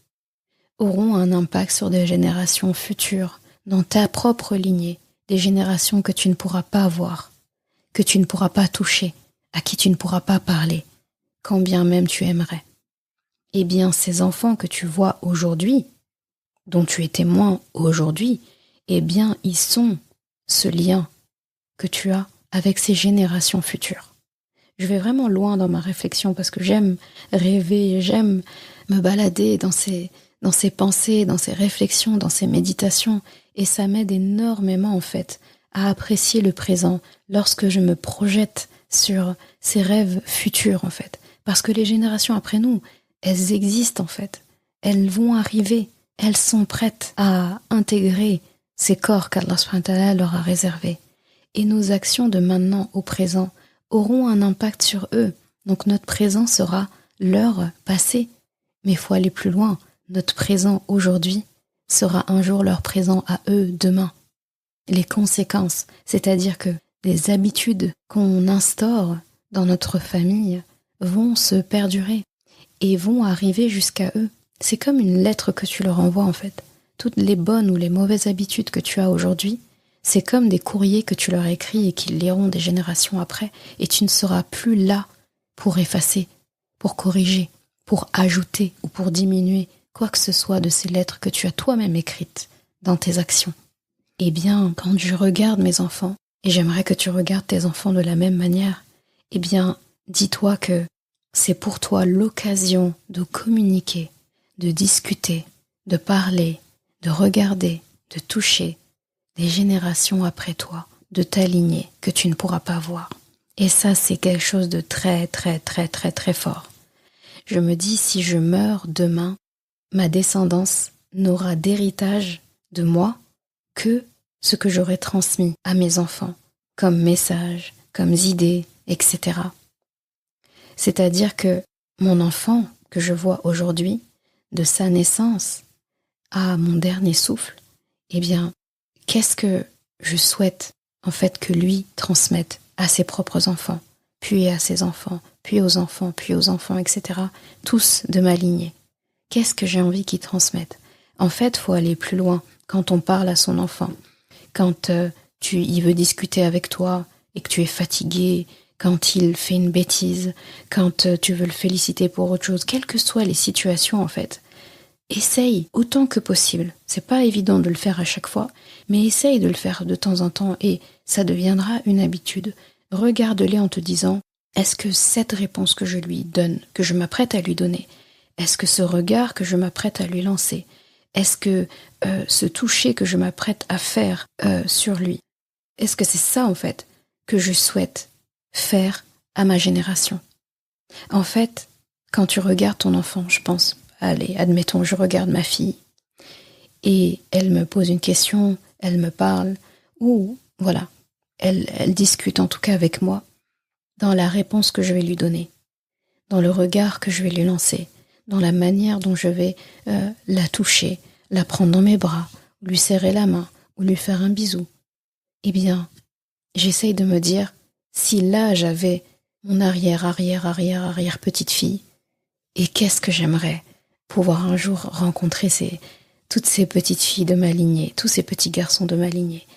auront un impact sur des générations futures, dans ta propre lignée, des générations que tu ne pourras pas voir, que tu ne pourras pas toucher, à qui tu ne pourras pas parler, quand bien même tu aimerais. Eh bien, ces enfants que tu vois aujourd'hui, dont tu es témoin aujourd'hui, eh bien, ils sont ce lien que tu as avec ces générations futures. Je vais vraiment loin dans ma réflexion parce que j'aime rêver, j'aime me balader dans ces pensées, dans ces réflexions, dans ces méditations, et ça m'aide énormément en fait à apprécier le présent lorsque je me projette sur ces rêves futurs en fait. Parce que les générations après nous, elles existent en fait, elles vont arriver, elles sont prêtes à intégrer ces corps qu'Allah subhanahu wa ta'ala leur a réservés. Et nos actions de maintenant au présent auront un impact sur eux. Donc notre présent sera leur passé. Mais il faut aller plus loin. Notre présent aujourd'hui sera un jour leur présent à eux demain. Les conséquences, c'est-à-dire que les habitudes qu'on instaure dans notre famille vont se perdurer et vont arriver jusqu'à eux. C'est comme une lettre que tu leur envoies en fait. Toutes les bonnes ou les mauvaises habitudes que tu as aujourd'hui, c'est comme des courriers que tu leur écris et qu'ils liront des générations après, et tu ne seras plus là pour effacer, pour corriger, pour ajouter ou pour diminuer quoi que ce soit de ces lettres que tu as toi-même écrites dans tes actions. Eh bien, quand je regarde mes enfants, et j'aimerais que tu regardes tes enfants de la même manière, eh bien, dis-toi que c'est pour toi l'occasion de communiquer, de discuter, de parler, de regarder, de toucher des générations après toi, de ta lignée que tu ne pourras pas voir. Et ça, c'est quelque chose de très, très, très, très, très fort. Je me dis, si je meurs demain, ma descendance n'aura d'héritage de moi que ce que j'aurai transmis à mes enfants, comme message, comme idées, etc. C'est-à-dire que mon enfant que je vois aujourd'hui, de sa naissance à mon dernier souffle, eh bien, qu'est-ce que je souhaite en fait que lui transmette à ses propres enfants, puis à ses enfants, puis aux enfants, etc., tous de ma lignée. Qu'est-ce que j'ai envie qu'il transmette? En fait, il faut aller plus loin quand on parle à son enfant. Quand il veut discuter avec toi et que tu es fatigué, quand il fait une bêtise, quand tu veux le féliciter pour autre chose, quelles que soient les situations en fait, essaye autant que possible. C'est pas évident de le faire à chaque fois, mais essaye de le faire de temps en temps et ça deviendra une habitude. Regarde-les en te disant, est-ce que cette réponse que je lui donne, que je m'apprête à lui donner, est-ce que ce regard que je m'apprête à lui lancer, est-ce que ce toucher que je m'apprête à faire sur lui, est-ce que c'est ça en fait que je souhaite faire à ma génération? En fait, quand tu regardes ton enfant, je pense, allez, admettons, je regarde ma fille et elle me pose une question, elle me parle, ou voilà, elle discute en tout cas avec moi, dans la réponse que je vais lui donner, dans le regard que je vais lui lancer, dans la manière dont je vais la toucher, la prendre dans mes bras, lui serrer la main, ou lui faire un bisou. Eh bien, j'essaye de me dire, si là j'avais mon arrière petite fille, et qu'est-ce que j'aimerais pouvoir un jour rencontrer toutes ces petites filles de ma lignée, tous ces petits garçons de ma lignée.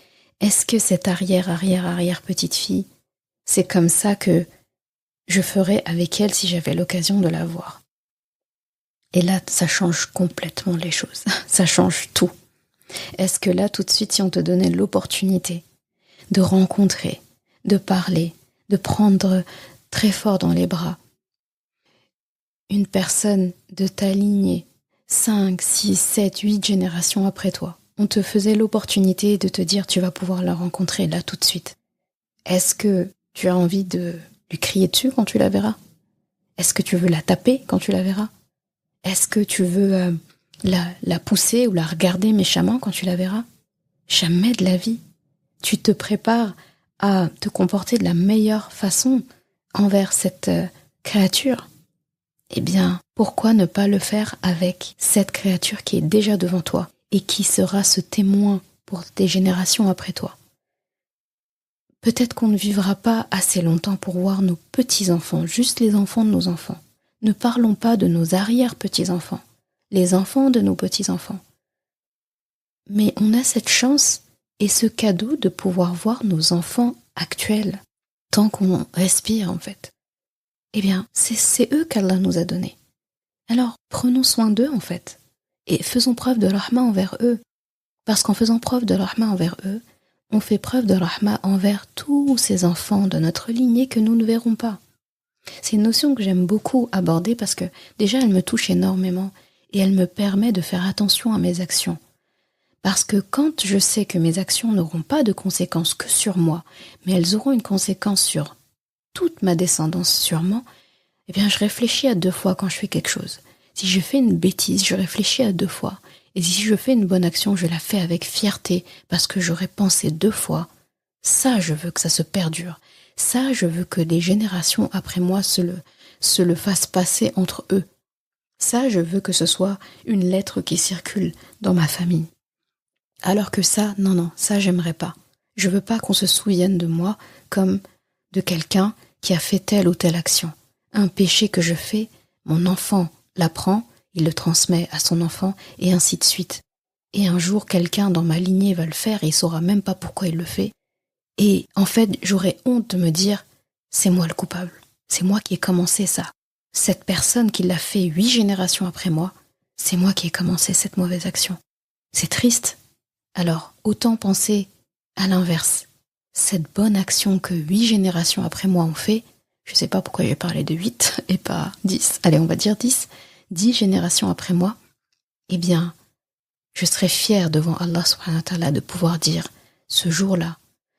Est-ce que cette arrière petite fille, c'est comme ça que je ferais avec elle si j'avais l'occasion de la voir? Et là, ça change complètement les choses. Ça change tout. Est-ce que là, tout de suite, si on te donnait l'opportunité de rencontrer, de parler, de prendre très fort dans les bras une personne de ta lignée, 5, 6, 7, 8 générations après toi, on te faisait l'opportunité de te dire tu vas pouvoir la rencontrer là tout de suite. Est-ce que tu as envie de lui crier dessus quand tu la verras? Est-ce que tu veux la taper quand tu la verras? Est-ce que tu veux la pousser ou la regarder méchamment quand tu la verras? Jamais de la vie. Tu te prépares à te comporter de la meilleure façon envers cette créature. Eh bien, pourquoi ne pas le faire avec cette créature qui est déjà devant toi et qui sera ce témoin pour des générations après toi? Peut-être qu'on ne vivra pas assez longtemps pour voir nos petits-enfants, juste les enfants de nos enfants. Ne parlons pas de nos arrière-petits-enfants, les enfants de nos petits-enfants. Mais on a cette chance et ce cadeau de pouvoir voir nos enfants actuels, tant qu'on respire en fait. Eh bien, c'est eux qu'Allah nous a donnés. Alors, prenons soin d'eux en fait, et faisons preuve de rahma envers eux. Parce qu'en faisant preuve de rahma envers eux, on fait preuve de rahma envers tous ces enfants de notre lignée que nous ne verrons pas. C'est une notion que j'aime beaucoup aborder parce que déjà elle me touche énormément et elle me permet de faire attention à mes actions. Parce que quand je sais que mes actions n'auront pas de conséquences que sur moi, mais elles auront une conséquence sur toute ma descendance sûrement, eh bien je réfléchis à 2 fois quand je fais quelque chose. Si je fais une bêtise, je réfléchis à 2 fois. Et si je fais une bonne action, je la fais avec fierté parce que j'aurais pensé 2 fois. Ça, je veux que ça se perdure. Ça, je veux que les générations après moi se le fassent passer entre eux. Ça, je veux que ce soit une lettre qui circule dans ma famille. Alors que ça, non, ça, j'aimerais pas. Je veux pas qu'on se souvienne de moi comme de quelqu'un qui a fait telle ou telle action. Un péché que je fais, mon enfant l'apprend, il le transmet à son enfant, et ainsi de suite. Et un jour, quelqu'un dans ma lignée va le faire et il saura même pas pourquoi il le fait. Et en fait, j'aurais honte de me dire, c'est moi le coupable. C'est moi qui ai commencé ça. Cette personne qui l'a fait 8 générations après moi, c'est moi qui ai commencé cette mauvaise action. C'est triste. Alors, autant penser à l'inverse. Cette bonne action que 8 générations après moi ont fait, je sais pas pourquoi j'ai parlé de 8 et pas 10. Allez, on va dire 10. 10 générations après moi, eh bien, je serais fière devant Allah subhanahu wa ta'ala de pouvoir dire, ce jour-là,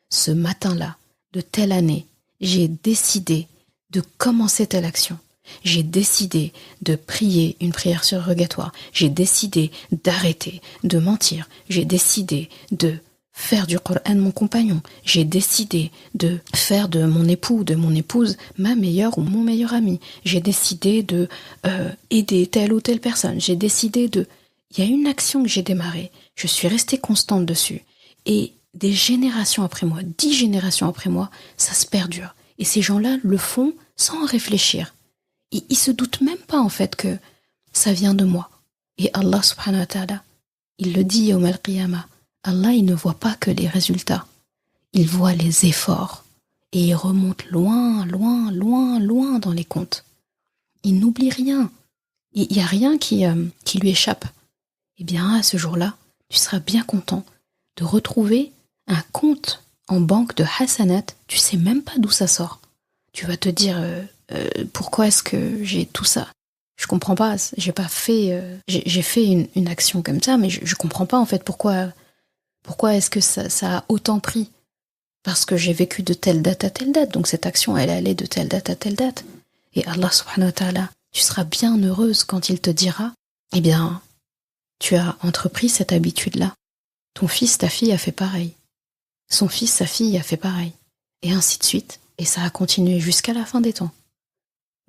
ce matin-là, de telle année, j'ai décidé de commencer telle action. J'ai décidé de prier une prière surrogatoire. J'ai décidé d'arrêter de mentir. J'ai décidé de faire du Coran mon compagnon. J'ai décidé de faire de mon époux ou de mon épouse ma meilleure ou mon meilleur ami. J'ai décidé de aider telle ou telle personne. J'ai décidé de... Il y a une action que j'ai démarrée. Je suis restée constante dessus. Et des générations après moi, 10 générations après moi, ça se perdure. Et ces gens-là le font sans réfléchir. Ils se doutent même pas en fait que ça vient de moi. Et Allah subhanahu wa ta'ala, il le dit Yawm al-Qiyamah, Allah il ne voit pas que les résultats, il voit les efforts. Et il remonte loin, loin, loin, loin dans les comptes. Il n'oublie rien. Il n'y a rien qui lui échappe. Eh bien à ce jour-là, tu seras bien content de retrouver un compte en banque de hasanat, tu sais même pas d'où ça sort. Tu vas te dire pourquoi est-ce que j'ai tout ça? Je comprends pas, j'ai pas fait j'ai fait une action comme ça, mais je comprends pas en fait pourquoi est-ce que ça a autant pris? Parce que j'ai vécu de telle date à telle date, donc cette action elle allait de telle date à telle date. Et Allah subhanahu wa ta'ala, tu seras bien heureuse quand il te dira, eh bien, tu as entrepris cette habitude-là. Ton fils, ta fille a fait pareil. Son fils, sa fille a fait pareil. Et ainsi de suite. Et ça a continué jusqu'à la fin des temps.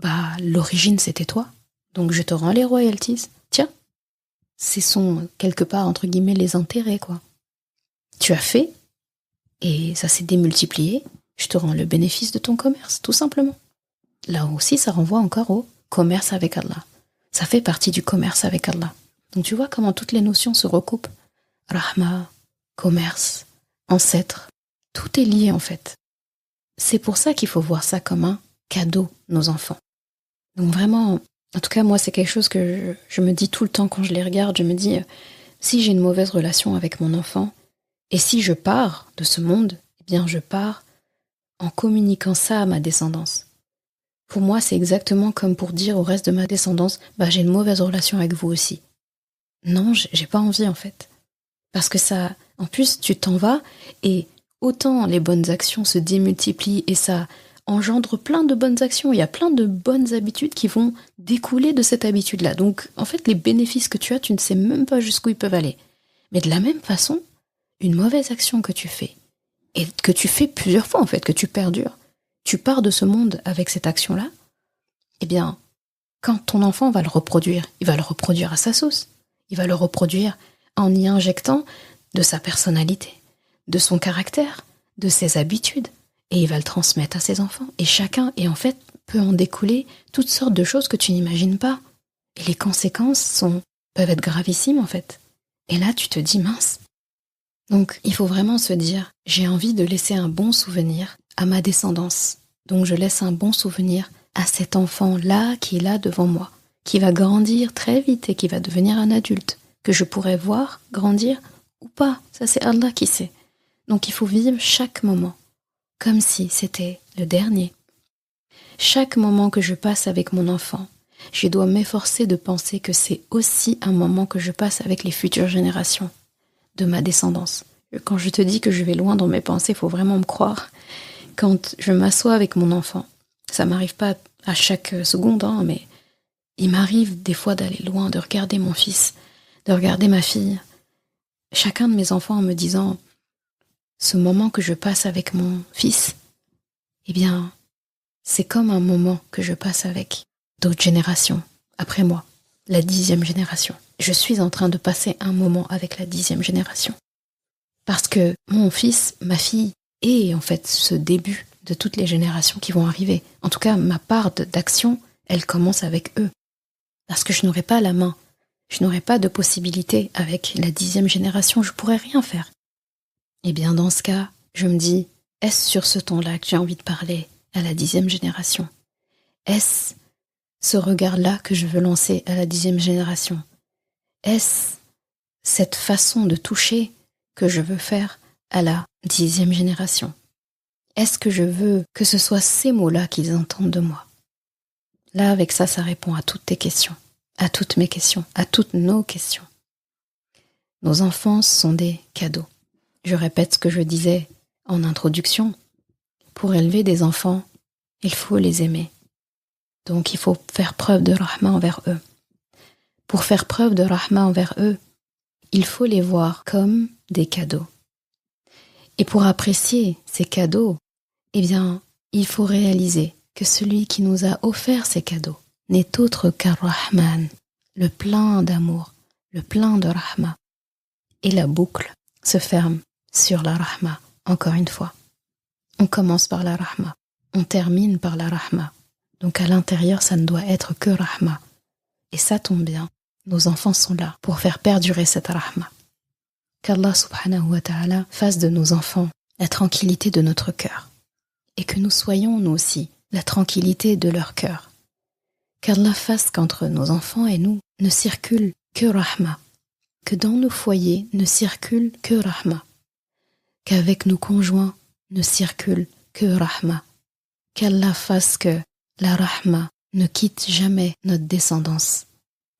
Bah, l'origine, c'était toi. Donc je te rends les royalties. Tiens, ce sont quelque part, entre guillemets, les intérêts, quoi. Tu as fait, et ça s'est démultiplié. Je te rends le bénéfice de ton commerce, tout simplement. Là aussi, ça renvoie encore au commerce avec Allah. Ça fait partie du commerce avec Allah. Donc tu vois comment toutes les notions se recoupent. Rahma, commerce, ancêtre, tout est lié en fait. C'est pour ça qu'il faut voir ça comme un cadeau, nos enfants. Donc vraiment, en tout cas moi c'est quelque chose que je me dis tout le temps quand je les regarde, je me dis, si j'ai une mauvaise relation avec mon enfant, et si je pars de ce monde, eh bien je pars en communiquant ça à ma descendance. Pour moi c'est exactement comme pour dire au reste de ma descendance, bah j'ai une mauvaise relation avec vous aussi. Non, j'ai pas envie en fait. Parce que ça, en plus tu t'en vas, et autant les bonnes actions se démultiplient et ça engendre plein de bonnes actions. Il y a plein de bonnes habitudes qui vont découler de cette habitude-là. Donc, en fait, les bénéfices que tu as, tu ne sais même pas jusqu'où ils peuvent aller. Mais de la même façon, une mauvaise action que tu fais, et que tu fais plusieurs fois, en fait, que tu perdures, tu pars de ce monde avec cette action-là, eh bien, quand ton enfant va le reproduire, il va le reproduire à sa sauce. Il va le reproduire en y injectant de sa personnalité, de son caractère, de ses habitudes, et il va le transmettre à ses enfants. Et chacun, et en fait, peut en découler toutes sortes de choses que tu n'imagines pas. Et les conséquences peuvent être gravissimes, en fait. Et là, tu te dis, mince. Donc, il faut vraiment se dire, j'ai envie de laisser un bon souvenir à ma descendance. Donc, je laisse un bon souvenir à cet enfant-là qui est là devant moi, qui va grandir très vite et qui va devenir un adulte, que je pourrais voir grandir ou pas. Ça, c'est Allah qui sait. Donc, il faut vivre chaque moment comme si c'était le dernier. Chaque moment que je passe avec mon enfant, je dois m'efforcer de penser que c'est aussi un moment que je passe avec les futures générations de ma descendance. Quand je te dis que je vais loin dans mes pensées, il faut vraiment me croire. Quand je m'assois avec mon enfant, ça m'arrive pas à chaque seconde, mais il m'arrive des fois d'aller loin, de regarder mon fils, de regarder ma fille, chacun de mes enfants en me disant, ce moment que je passe avec mon fils, eh bien, c'est comme un moment que je passe avec d'autres générations après moi. la 10e génération. Je suis en train de passer un moment avec la 10e génération. Parce que mon fils, ma fille, est en fait ce début de toutes les générations qui vont arriver. En tout cas, ma part d'action, elle commence avec eux. Parce que je n'aurai pas la main. Je n'aurai pas de possibilité avec la 10e génération. Je ne pourrai rien faire. Et bien dans ce cas, je me dis, est-ce sur ce ton-là que j'ai envie de parler à la 10e génération? Est-ce ce regard-là que je veux lancer à la 10e génération? Est-ce cette façon de toucher que je veux faire à la 10e génération? Est-ce que je veux que ce soit ces mots-là qu'ils entendent de moi? Là, avec ça, ça répond à toutes tes questions, à toutes mes questions, à toutes nos questions. Nos enfants sont des cadeaux. Je répète ce que je disais en introduction. Pour élever des enfants, il faut les aimer. Donc, il faut faire preuve de rahma envers eux. Pour faire preuve de rahma envers eux, il faut les voir comme des cadeaux. Et pour apprécier ces cadeaux, eh bien, il faut réaliser que celui qui nous a offert ces cadeaux n'est autre qu'Ar-Rahman, le plein d'amour, le plein de rahma. Et la boucle se ferme sur la rahma, encore une fois. On commence par la rahma, on termine par la rahma. Donc à l'intérieur, ça ne doit être que rahma. Et ça tombe bien, nos enfants sont là pour faire perdurer cette rahma. Qu'Allah subhanahu wa ta'ala fasse de nos enfants la tranquillité de notre cœur. Et que nous soyons, nous aussi, la tranquillité de leur cœur. Qu'Allah fasse qu'entre nos enfants et nous ne circule que rahma. Que dans nos foyers ne circule que rahma. Qu'avec nos conjoints ne circule que rahma. Qu'Allah fasse que la rahma ne quitte jamais notre descendance.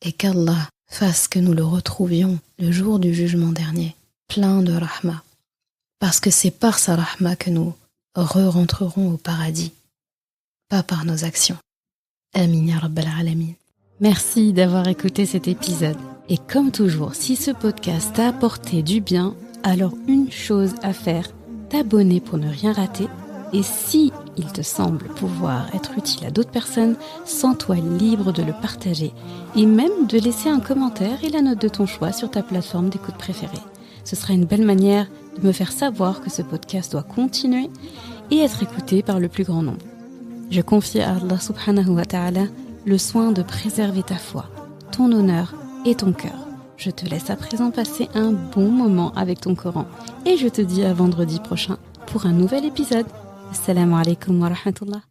Et qu'Allah fasse que nous le retrouvions le jour du jugement dernier, plein de rahma. Parce que c'est par sa rahma que nous re-rentrerons au paradis, pas par nos actions. Amin ya Rabbal Alamin. Merci d'avoir écouté cet épisode. Et comme toujours, si ce podcast t'a apporté du bien, alors une chose à faire, t'abonner pour ne rien rater. Et si il te semble pouvoir être utile à d'autres personnes, sens-toi libre de le partager et même de laisser un commentaire et la note de ton choix sur ta plateforme d'écoute préférée. Ce sera une belle manière de me faire savoir que ce podcast doit continuer et être écouté par le plus grand nombre. Je confie à Allah subhanahu wa ta'ala le soin de préserver ta foi, ton honneur et ton cœur. Je te laisse à présent passer un bon moment avec ton Coran et je te dis à vendredi prochain pour un nouvel épisode. Assalamu alaikum wa rahmatullah.